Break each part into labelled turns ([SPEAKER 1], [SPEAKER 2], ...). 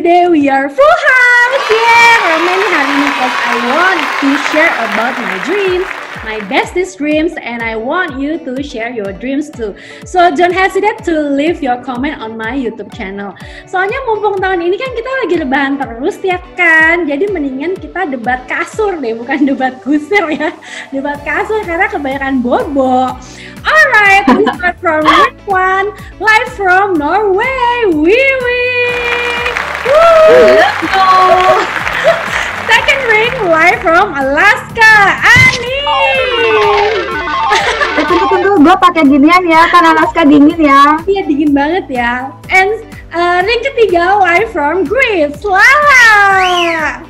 [SPEAKER 1] today we are full house. Yeah, Romain hari ini because I want to share about my dreams, my bestest dreams, and I want you to share your dreams too. So don't hesitate to leave your comment on my YouTube channel. Soalnya mumpung tahun ini kan kita lagi rebahan terus ya kan, jadi mendingan kita debat kasur deh, bukan debat kusir ya. Debat kasur karena kebanyakan bobo. Alright, we start from week 1, live from Norway. Wiwi.
[SPEAKER 2] Let's go.
[SPEAKER 1] Second ring live from Alaska. Ani.
[SPEAKER 2] Tunggu, gue pakai ginian ya, kan Alaska dingin ya.
[SPEAKER 1] Iya dingin banget ya. And ring ketiga live from Greece. Lala.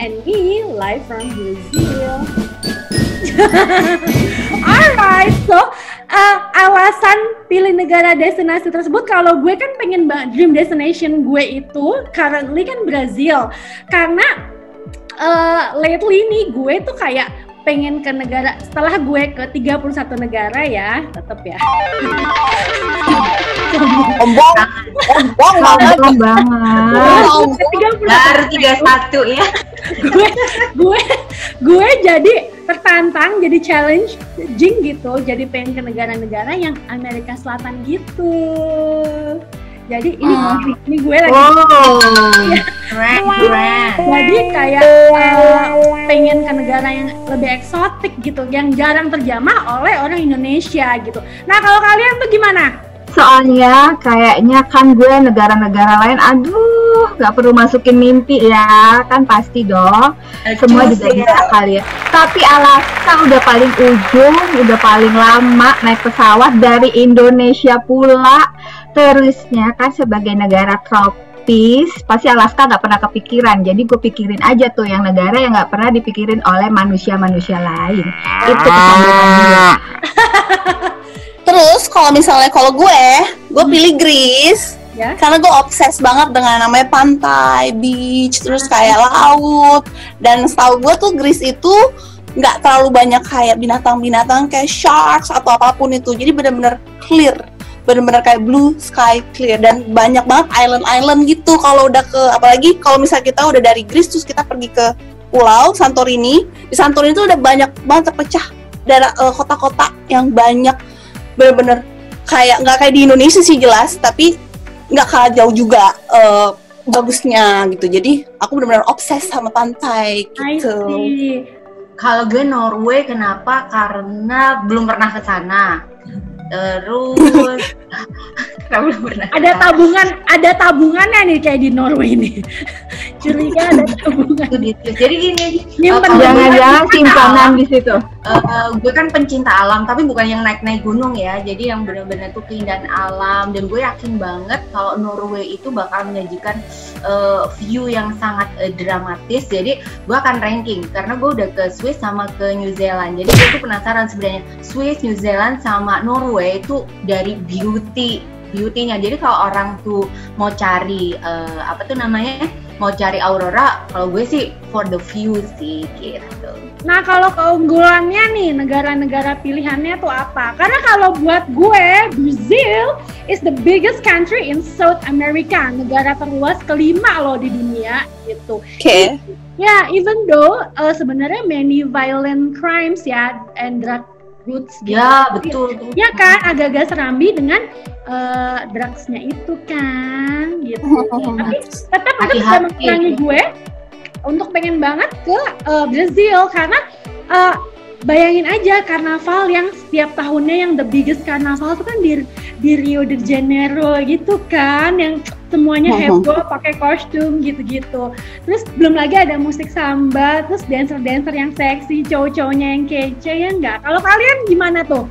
[SPEAKER 1] And me live from Brazil. Alright, so alasan pilih negara destinasi tersebut, kalau gue kan pengen banget, dream destination gue itu currently kan Brazil, karena lately nih gue tuh kayak pengen ke negara, setelah gue ke 31 negara ya, tetep ya.
[SPEAKER 3] Sombong banget.
[SPEAKER 2] Baru 31 ya.
[SPEAKER 1] gue jadi tertantang, jadi challenging gitu, jadi pengen ke negara-negara yang Amerika Selatan gitu. Jadi ini gue lagi
[SPEAKER 2] keren.
[SPEAKER 1] Jadi kayak pengen ke negara yang lebih eksotik gitu, yang jarang terjamah oleh orang Indonesia gitu. Nah kalau kalian tuh gimana?
[SPEAKER 2] Soalnya kayaknya kan gue negara-negara lain, aduh gak perlu masukin mimpi ya, kan pasti dong. Semua juga bisa kali ya. Tapi Alaska udah paling ujung, udah paling lama naik pesawat dari Indonesia pula. Terusnya kan sebagai negara tropis, pasti Alaska gak pernah kepikiran. Jadi gue pikirin aja tuh yang negara yang gak pernah dipikirin oleh manusia-manusia lain. Itu kesandukannya.
[SPEAKER 3] Terus kalau misalnya gue pilih Greece
[SPEAKER 1] Ya?
[SPEAKER 3] karena gue obses banget dengan namanya pantai, beach, terus kayak laut. Dan setahu gue tuh Greece itu nggak terlalu banyak kayak binatang-binatang kayak sharks atau apapun itu. Jadi benar-benar clear, benar-benar kayak blue sky clear, dan banyak banget island-island gitu. Kalau udah ke, apalagi kalau misalnya kita udah dari Greece terus kita pergi ke pulau Santorini. Di Santorini itu udah banyak banget terpecah daerah kota-kota yang banyak, bener-bener kayak nggak kayak di Indonesia sih jelas, tapi nggak kalah jauh juga bagusnya gitu. Jadi aku benar-benar obses sama pantai gitu.
[SPEAKER 2] Kalau gue Norway, kenapa? Karena belum pernah ke sana. Terus belum pernah.
[SPEAKER 1] Ada tabungannya nih kayak di Norway nih. Curiga ada tabungan.
[SPEAKER 2] Jadi gini,
[SPEAKER 1] Jangan-jangan
[SPEAKER 2] simpanan di situ. Gue kan pencinta alam, tapi bukan yang naik-naik gunung ya. Jadi yang benar-benar tuh keindahan alam, dan gue yakin banget kalau Norway itu bakal menyajikan view yang sangat dramatis. Jadi gue akan ranking karena gue udah ke Swiss sama ke New Zealand. Jadi gue tuh penasaran sebenarnya Swiss, New Zealand sama Norway itu dari beauty-nya. Jadi kalau orang tuh mau cari mau cari aurora, kalau gue sih for the view sih gitu.
[SPEAKER 1] Nah kalau keunggulannya nih, negara-negara pilihannya tuh apa? Karena kalau buat gue, Brazil is the biggest country in South America, negara terluas kelima loh di dunia gitu.
[SPEAKER 3] Oke.
[SPEAKER 1] Ya, even though sebenarnya many violent crimes ya and drug roots gitu.
[SPEAKER 2] Ya betul.
[SPEAKER 1] Ya kan, agak-agak serambi dengan drugsnya itu kan gitu. Tapi tetap itu bisa mengurangi gue untuk pengen banget ke Brazil, karena bayangin aja karnaval yang setiap tahunnya, yang the biggest karnaval itu kan di Rio de Janeiro gitu kan, yang semuanya heboh pakai kostum gitu-gitu. Terus belum lagi ada musik samba, terus dancer-dancer yang seksi, cowok-cowoknya yang kece, ya enggak? Kalau kalian gimana tuh?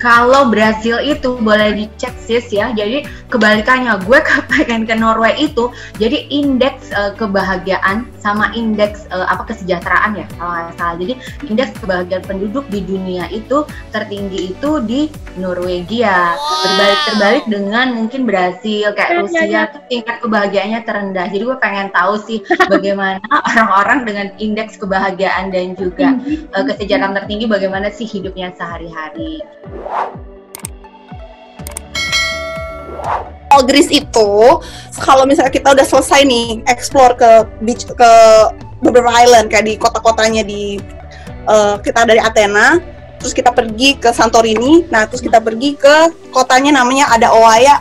[SPEAKER 2] Kalau Brazil itu boleh dicek sis ya, jadi kebalikannya, gue pengen ke Norway itu, jadi indeks kebahagiaan sama indeks kesejahteraan ya kalau nggak salah. Jadi indeks kebahagiaan penduduk di dunia itu tertinggi itu di Norwegia, terbalik dengan mungkin Brazil, kayak Rusia tuh tingkat kebahagiaannya terendah. Jadi gue pengen tahu sih bagaimana orang-orang dengan indeks kebahagiaan dan juga kesejahteraan tertinggi, bagaimana sih hidupnya sehari-hari.
[SPEAKER 3] Kalau Greece itu, kalau misalnya kita udah selesai nih explore ke beach, ke beberapa island kayak di kota-kotanya di kita dari Athena, terus kita pergi ke Santorini, nah terus kita pergi ke kotanya namanya ada Oia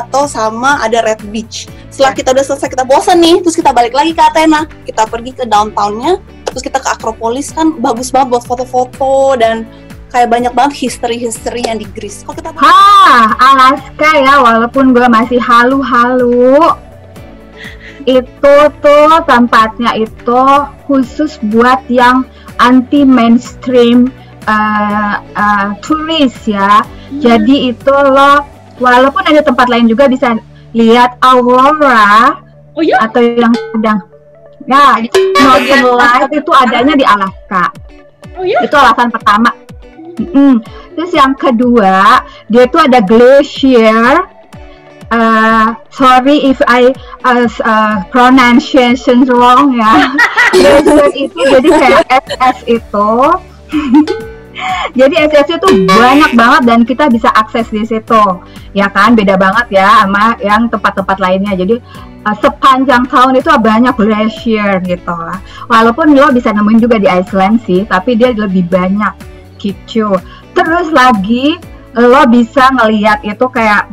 [SPEAKER 3] atau sama ada Red Beach. Setelah kita udah selesai, kita bosan nih, terus kita balik lagi ke Athena, kita pergi ke downtownnya, terus kita ke Akropolis, kan bagus banget buat foto-foto dan kayak banyak banget history yang di Greece. Kok kita
[SPEAKER 4] Alaska ya, walaupun gue masih halu-halu, itu tuh tempatnya itu khusus buat yang anti mainstream turis ya. Jadi itu lo, walaupun ada tempat lain juga bisa lihat aurora atau yang sedang Northern Lights itu adanya di Alaska. Itu alasan pertama. Terus yang kedua, dia itu ada glacier. Sorry if I pronunciation wrong ya. Glacier itu jadi kayak SS itu. Jadi SS itu banyak banget dan kita bisa akses di situ. Ya kan, beda banget ya sama yang tempat-tempat lainnya. Jadi sepanjang tahun itu banyak glacier gitu lah. Walaupun lo bisa nemuin juga di Iceland sih, tapi dia lebih banyak gitu. Terus lagi lo bisa ngelihat itu kayak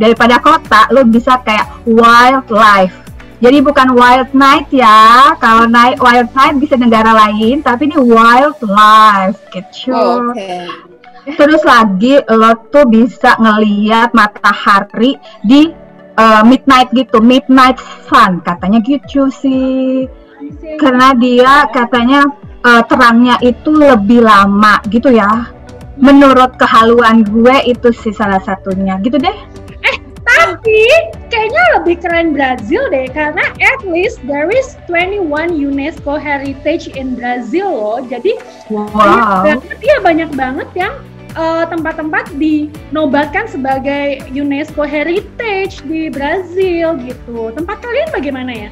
[SPEAKER 4] daripada kota, lo bisa kayak wildlife. Jadi bukan wild night ya. Kalau wild night bisa negara lain, tapi ini wildlife gitu. Terus lagi lo tuh bisa ngelihat matahari di midnight gitu, midnight sun katanya gitu sih. Karena dia katanya terangnya itu lebih lama gitu ya. Menurut kehaluan gue itu sih salah satunya gitu deh.
[SPEAKER 1] Tapi kayaknya lebih keren Brazil deh, karena at least there is 21 UNESCO Heritage in Brazil loh. Jadi banyak banget yang tempat-tempat dinobatkan sebagai UNESCO Heritage di Brazil gitu. Tempat kalian bagaimana ya?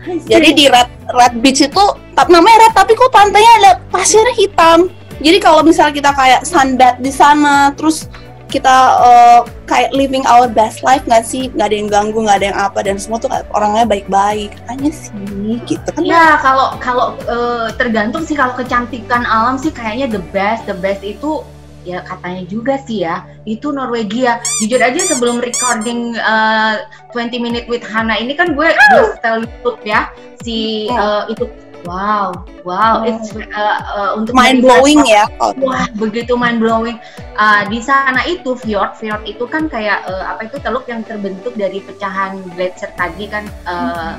[SPEAKER 3] Jadi di Red Beach itu namanya red, tapi kok pantainya ada pasirnya hitam. Jadi kalau misalnya kita kayak sunbath di sana, terus kita kayak living our best life nggak sih? Nggak ada yang ganggu, nggak ada yang apa, dan semua tuh orangnya baik-baik. Katanya sih gitu kan?
[SPEAKER 2] Ya kalau tergantung sih. Kalau kecantikan alam sih kayaknya the best itu ya katanya juga sih ya, itu Norwegia. Jujur aja sebelum recording 20 Minute with Hana ini kan gue setel YouTube ya si itu wow it's untuk
[SPEAKER 3] mind blowing ya.
[SPEAKER 2] Wah, begitu mind blowing. Di sana itu fjord itu kan kayak apa itu teluk yang terbentuk dari pecahan glacier tadi kan,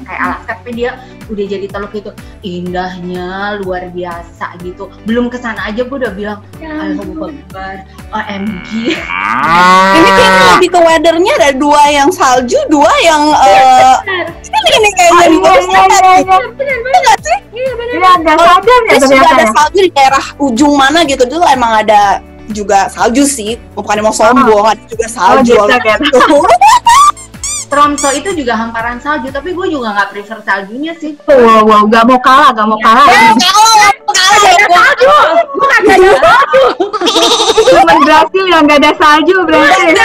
[SPEAKER 2] kayak Alaska, tapi dia udah jadi teluk itu indahnya luar biasa gitu. Belum kesana aja gue udah bilang Allahu Akbar, OMG.
[SPEAKER 3] Ini kayaknya lebih ke weathernya, ada dua yang salju, dua yang ini kayaknya
[SPEAKER 1] benar sih? Iya benar.
[SPEAKER 3] Terus juga ada salju di daerah ujung mana gitu, dulu emang ada juga salju sih, bukan mau sombong, ada juga salju.
[SPEAKER 2] Tromso itu juga hamparan salju, tapi gue juga nggak prefer saljunya sih.
[SPEAKER 4] Wow, nggak mau kalah.
[SPEAKER 3] Kalah.
[SPEAKER 1] Salju, gue nggak ada salju.
[SPEAKER 4] Cuma Brasil yang nggak ada salju berarti.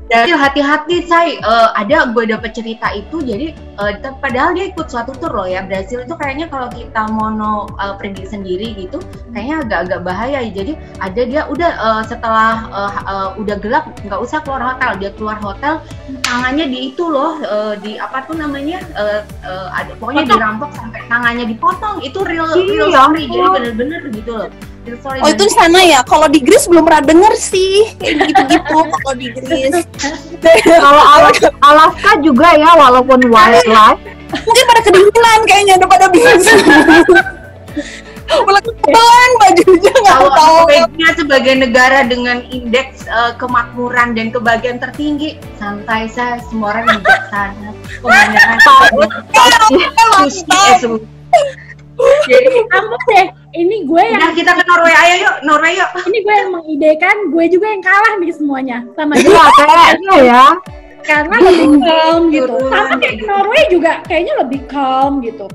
[SPEAKER 2] Jadi hati-hati say, gue dapet cerita itu, jadi padahal dia ikut suatu tour loh ya. Brasil itu kayaknya kalau kita mono pergi sendiri gitu kayaknya agak-agak bahaya. Jadi ada dia udah setelah udah gelap nggak usah keluar hotel, dia keluar hotel tangannya di itu loh, di apa tuh namanya, ada pokoknya dirampok sampai tangannya dipotong. Itu real story, jadi bener-bener gitu loh.
[SPEAKER 3] Oh itu di sana ya. Kalau di Greece belum pernah denger sih kayak gitu-gitu. Kalau di Greece.
[SPEAKER 4] Kalau Alaska juga ya, walaupun wildlife
[SPEAKER 3] mungkin pada kedinginan kayaknya, udah pada biasa. Mulai kebetulan bajunya nggak tahu.
[SPEAKER 2] Norwegia sebagai negara dengan indeks kemakmuran dan kebahagiaan tertinggi, santai saya, semua orang bijaksana, pemandangan sushi.
[SPEAKER 1] Jadi ampun deh, ini gue yang
[SPEAKER 2] kita ke Norway, ayo yuk, Norway yuk.
[SPEAKER 1] Ini gue yang mengidekan, gue juga yang kalah nih semuanya sama dia.
[SPEAKER 4] Kayaknya ya.
[SPEAKER 1] Karena lebih calm gitu. Sama kayak Norway juga kayaknya lebih calm gitu.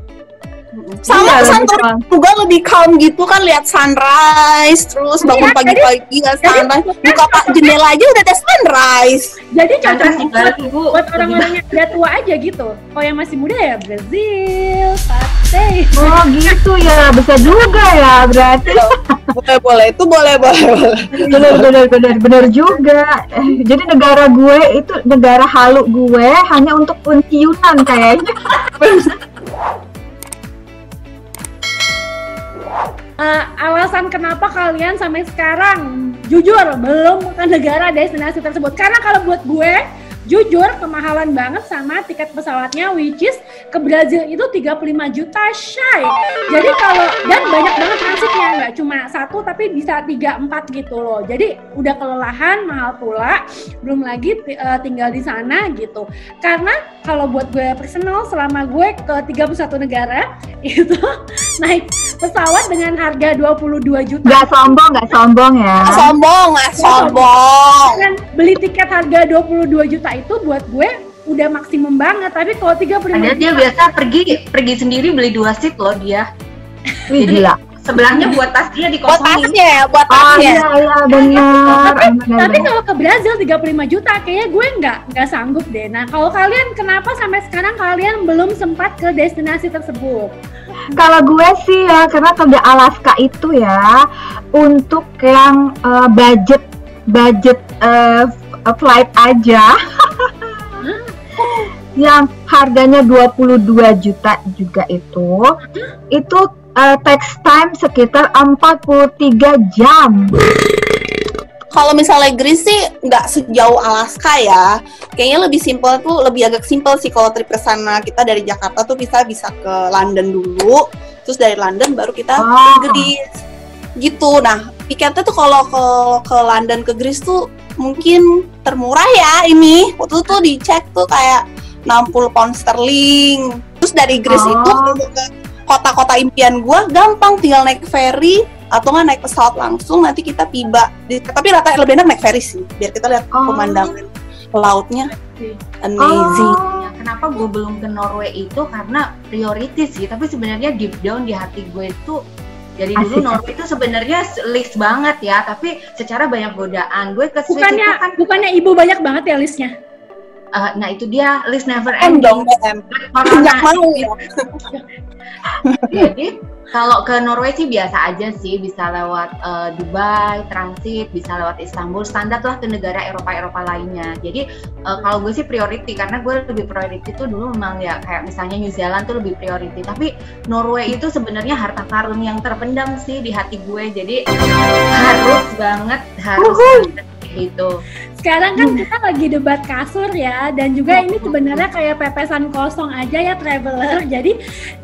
[SPEAKER 3] Sama
[SPEAKER 4] Iya,
[SPEAKER 3] Santorini
[SPEAKER 4] lebih
[SPEAKER 3] juga lebih calm gitu kan, lihat sunrise, terus bangun pagi-pagi lihat sunrise, buka jendela aja udah ada sunrise.
[SPEAKER 1] Jadi
[SPEAKER 2] Sunrise
[SPEAKER 1] cocok
[SPEAKER 2] di Bali, Bu.
[SPEAKER 1] buat orang-orang yang udah tua aja gitu. Kalau yang masih muda ya Brazil, Pate.
[SPEAKER 4] Oh gitu ya, bisa juga ya berarti.
[SPEAKER 3] Boleh, itu boleh.
[SPEAKER 4] Bener juga. Jadi negara gue itu negara halu gue hanya untuk pensiunan kayaknya.
[SPEAKER 1] Alasan kenapa kalian sampai sekarang jujur belum ke negara destinasi tersebut? Karena kalau buat gue jujur kemahalan banget sama tiket pesawatnya, which is ke Brazil itu 35 juta shy. Jadi kalau, dan banyak banget transitnya, nggak cuma satu tapi bisa 3-4 gitu loh. Jadi udah kelelahan, mahal pula, belum lagi tinggal di sana gitu. Karena kalau buat gue personal, selama gue ke 31 negara itu naik pesawat dengan harga 22 juta.
[SPEAKER 4] Nggak sombong ya.
[SPEAKER 3] Sombong.
[SPEAKER 1] Dan beli tiket harga 22 juta itu buat gue udah maksimum banget. Tapi kalau 35
[SPEAKER 2] Padahal dia biasa pergi sendiri beli 2 seat loh dia.
[SPEAKER 4] Wih, gila.
[SPEAKER 2] Sebelahnya buat tas dia
[SPEAKER 3] Buat
[SPEAKER 2] dikosongin.
[SPEAKER 3] tasnya, buat
[SPEAKER 4] Oh
[SPEAKER 3] tasnya.
[SPEAKER 4] iya benar.
[SPEAKER 1] tapi kalau ke Brazil 35 juta kayaknya gue nggak sanggup deh. Nah kalau kalian kenapa sampai sekarang kalian belum sempat ke destinasi tersebut?
[SPEAKER 4] Kalau gue sih ya, karena ke Alaska itu ya untuk yang budget flight aja yang harganya 22 juta juga itu takes time sekitar 43 jam.
[SPEAKER 3] Kalau misalnya Greece sih nggak sejauh Alaska ya. Kayaknya lebih simpel tuh, lebih agak simpel sih kalau trip ke sana. Kita dari Jakarta tuh bisa ke London dulu, terus dari London baru kita ke Greece. Gitu. Nah, tiketnya tuh kalau ke London ke Greece tuh mungkin termurah ya ini. Waktu tuh dicek tuh kayak 60 pound sterling. Terus dari Greece itu ke kota-kota impian gua gampang, tinggal naik ferry atau nggak naik pesawat langsung, nanti kita tiba tapi rata lebih enak naik ferry sih biar kita lihat pemandangan lautnya amazing.
[SPEAKER 2] Kenapa gue belum ke Norway itu karena prioritas sih, tapi sebenarnya deep down di hati gue itu dari dulu Norway itu sebenarnya list banget ya, tapi secara banyak godaan gue ke Swiss itu kan
[SPEAKER 1] bukannya ibu banyak banget ya listnya.
[SPEAKER 2] Nah itu dia list never
[SPEAKER 3] Dong,
[SPEAKER 2] ending.
[SPEAKER 3] Banyak mau ya.
[SPEAKER 2] Jadi kalau ke Norway sih biasa aja sih, bisa lewat Dubai, transit, bisa lewat Istanbul, standar lah ke negara Eropa lainnya. Jadi kalau gue sih priority, karena gue lebih priority tuh dulu memang ya kayak misalnya New Zealand tuh lebih priority. Tapi Norway itu sebenarnya harta karun yang terpendam sih di hati gue. Jadi harus banget gitu.
[SPEAKER 1] Sekarang kan kita lagi debat kasur ya, dan juga ini sebenarnya kayak pepesan kosong aja ya traveler.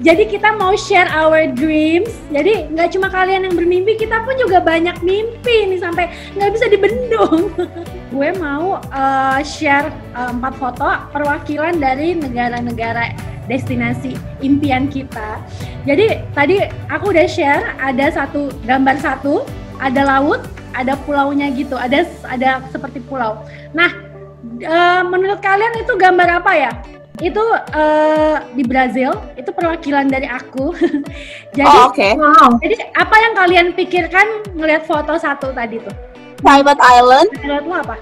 [SPEAKER 1] Jadi kita mau share our dreams. Jadi nggak cuma kalian yang bermimpi, kita pun juga banyak mimpi nih sampai nggak bisa dibendung. Gue mau share 4 foto perwakilan dari negara-negara destinasi impian kita. Jadi tadi aku udah share, ada gambar satu, ada laut, ada pulaunya gitu, ada seperti pulau. Nah, menurut kalian itu gambar apa ya? Itu di Brazil, itu perwakilan dari aku. Jadi, jadi apa yang kalian pikirkan ngelihat foto satu tadi tuh?
[SPEAKER 3] Private island.
[SPEAKER 1] Menurut lo apa?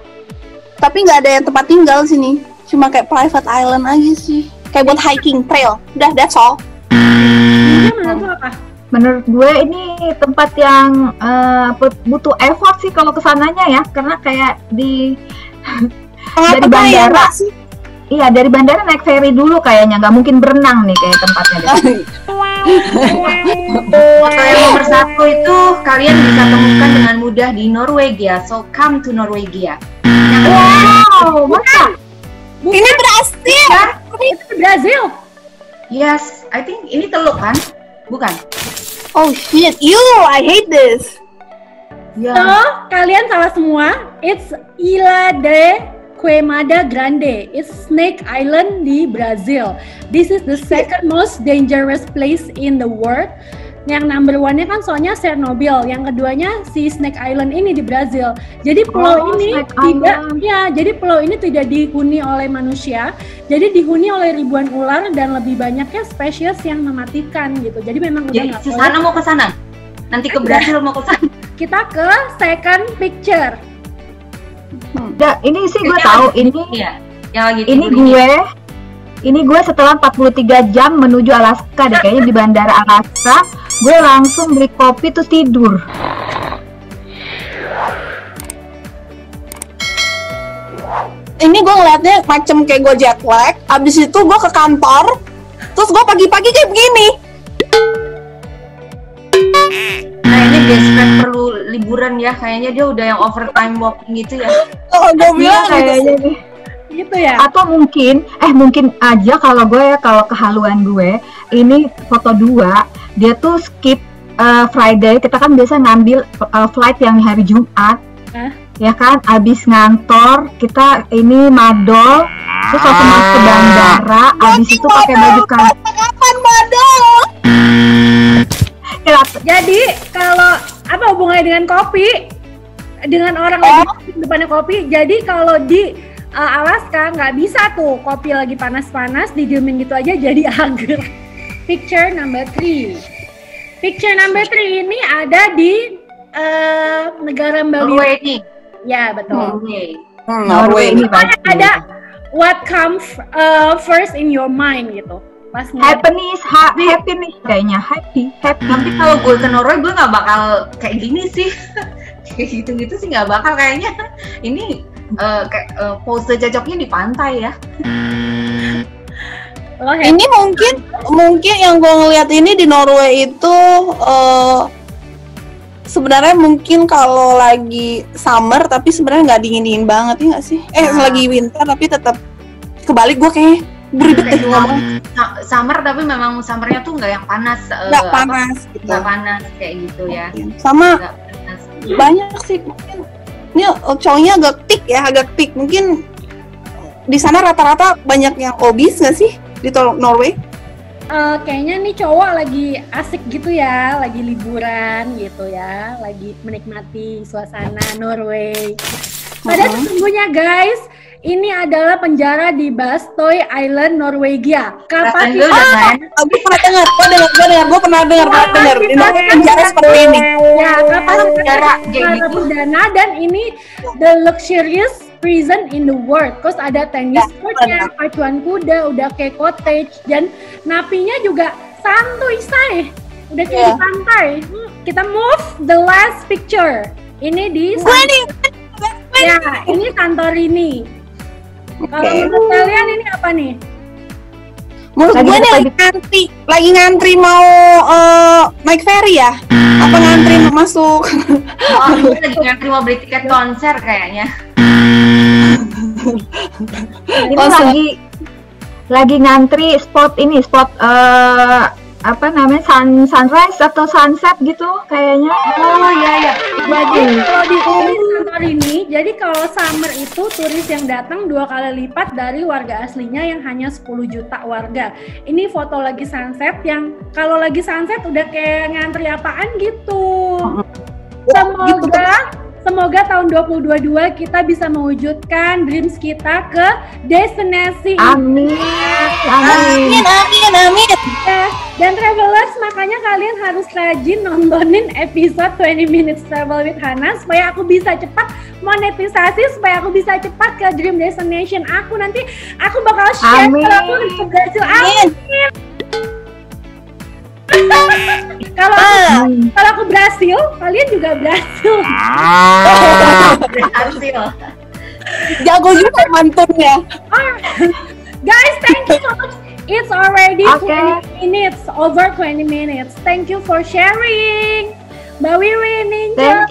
[SPEAKER 3] Tapi nggak ada yang tempat tinggal sini, cuma kayak private island aja sih. Kayak buat hiking trail. Udah, that's all.
[SPEAKER 1] Menurut lo apa?
[SPEAKER 4] Menurut gue ini tempat yang butuh effort sih kalau kesananya ya, karena kayak dari bandara sih. Iya, dari bandara naik ferry dulu kayaknya, nggak mungkin berenang nih kayak tempatnya deh.
[SPEAKER 2] Foto yang nomor 1 itu kalian bisa temukan dengan mudah di Norwegia. So come to Norwegia.
[SPEAKER 4] Wow, masa?
[SPEAKER 3] Ini Brazil.
[SPEAKER 1] Itu Brazil.
[SPEAKER 2] Yes, I think ini Teluk kan? Bukan?
[SPEAKER 3] Oh shit, I hate this.
[SPEAKER 2] Yeah.
[SPEAKER 1] So, kalian salah semua. It's Ilha de Queimada Grande. It's Snake Island di Brazil. This is the second most dangerous place in the world. Yang number one-nya kan soalnya Chernobyl, yang keduanya si Snake Island ini di Brazil. Jadi pulau ini jadi pulau ini tidak dihuni oleh manusia, jadi dihuni oleh ribuan ular dan lebih banyaknya spesies yang mematikan gitu. Jadi memang udah nggak boleh.
[SPEAKER 2] Susana mau ke sana, nanti ke Brazil mau ke sana.
[SPEAKER 1] Kita ke second picture.
[SPEAKER 4] Ini sih gue tahu ini.
[SPEAKER 2] Ya, yang lagi
[SPEAKER 4] ini gue setelah 43 jam menuju Alaska deh, kayaknya di bandara Alaska. Gue langsung beli kopi terus tidur.
[SPEAKER 3] Ini gue ngeliatnya macem kayak gue jet lag. Abis itu gue ke kantor, terus gue pagi-pagi kayak begini.
[SPEAKER 2] Kayaknya Desperate perlu liburan ya. Kayaknya dia udah yang overtime walking gitu ya.
[SPEAKER 3] Oh, gue bilang
[SPEAKER 4] kayaknya nih.
[SPEAKER 1] Gitu ya.
[SPEAKER 4] Atau mungkin aja kalau kehaluan gue, ini foto 2. Dia tuh skip Friday, kita kan biasa ngambil flight yang hari Jumat, ya kan, abis ngantor, kita ini madol, terus waktu masuk ke bandara, abis itu pakai baju
[SPEAKER 3] kapan madol?
[SPEAKER 1] Jadi, kalau apa hubungannya dengan kopi? Dengan orang lagi depannya kopi, jadi kalau di Alaska nggak bisa tuh kopi lagi panas-panas, didiemin gitu aja jadi agar. Picture number 3. Picture number 3 ini ada di negara
[SPEAKER 2] Norway nih.
[SPEAKER 1] Ya, betul.
[SPEAKER 3] Norway
[SPEAKER 1] ini ada what comes first in your mind gitu. Pas
[SPEAKER 4] happiness kayaknya happy.
[SPEAKER 2] Tapi kalau gue ke Norway gue nggak bakal kayak gini sih. Kayak gitu sih nggak bakal kayaknya. Ini kayak pose cocoknya di pantai ya.
[SPEAKER 3] Ini mungkin yang gue ngeliat ini di Norway itu sebenarnya mungkin kalau lagi summer tapi sebenarnya nggak dingin banget ya nggak sih? Lagi winter tapi tetap kebalik, gue kayak beribet deh ngomong.
[SPEAKER 2] Summer tapi memang summernya tuh nggak yang panas.
[SPEAKER 3] Nggak panas gitu.
[SPEAKER 2] Nggak panas kayak gitu ya.
[SPEAKER 3] Sama banyak sih mungkin. Ini cowoknya agak thick mungkin di sana rata-rata banyak yang obes nggak sih di Norway?
[SPEAKER 1] Kayaknya nih cowok lagi asik gitu ya, lagi liburan gitu ya, lagi menikmati suasana Norway. Padahal sesungguhnya guys, ini adalah penjara di Bastøy Island, Norwegia. Kapan
[SPEAKER 3] gue pernah dengar di penjara seperti ini.
[SPEAKER 1] Ya, kapan penjara perdana dan ini the luxurious prison in the world. Terus ada tenis courtnya, pacuan kuda, udah kayak cottage, dan napinya juga santuy say. Udah kayak di pantai. Kita move the last picture. Ini di ini Santorini. Kalau menurut kalian ini apa nih?
[SPEAKER 3] Menurut gue nih lagi ngantri mau naik ferry ya? Apa ngantri mau masuk?
[SPEAKER 2] Lagi ngantri mau beli tiket konser kayaknya.
[SPEAKER 4] Ini lagi ngantri spot apa namanya sunrise atau sunset gitu kayaknya.
[SPEAKER 2] Oh iya.
[SPEAKER 1] Jadi kalau di Santorini, jadi kalau summer itu turis yang datang 2 kali lipat dari warga aslinya yang hanya 10 juta warga. Ini foto lagi sunset yang kalau lagi sunset udah kayak ngantri apaan gitu. Semoga tahun 2022 kita bisa mewujudkan dreams kita ke destinasi.
[SPEAKER 4] Amin.
[SPEAKER 1] Ya, dan travelers, makanya kalian harus rajin nontonin episode 20 Minutes Travel with Hana supaya aku bisa cepat monetisasi, supaya aku bisa cepat ke dream destination aku. Nanti aku bakal share kalau aku ke Brazil. Amin. Kalau aku berhasil, kalian juga berhasil.
[SPEAKER 2] Berhasil.
[SPEAKER 3] Jago juga mantunnya.
[SPEAKER 1] Guys, thank you so much. It's already 20 minutes, over 20 minutes. Thank you for sharing. Mbak Wiwi, Ninja,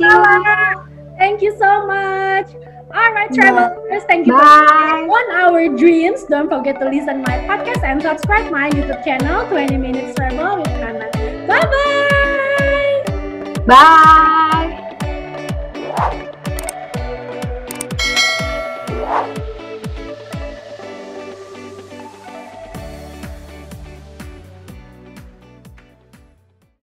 [SPEAKER 1] thank you so much. Alright, travelers, thank you for sharing on our dreams. Don't forget to listen my podcast and subscribe my YouTube channel, 20 Minutes Travel with Hana. Bye-bye!
[SPEAKER 4] Bye!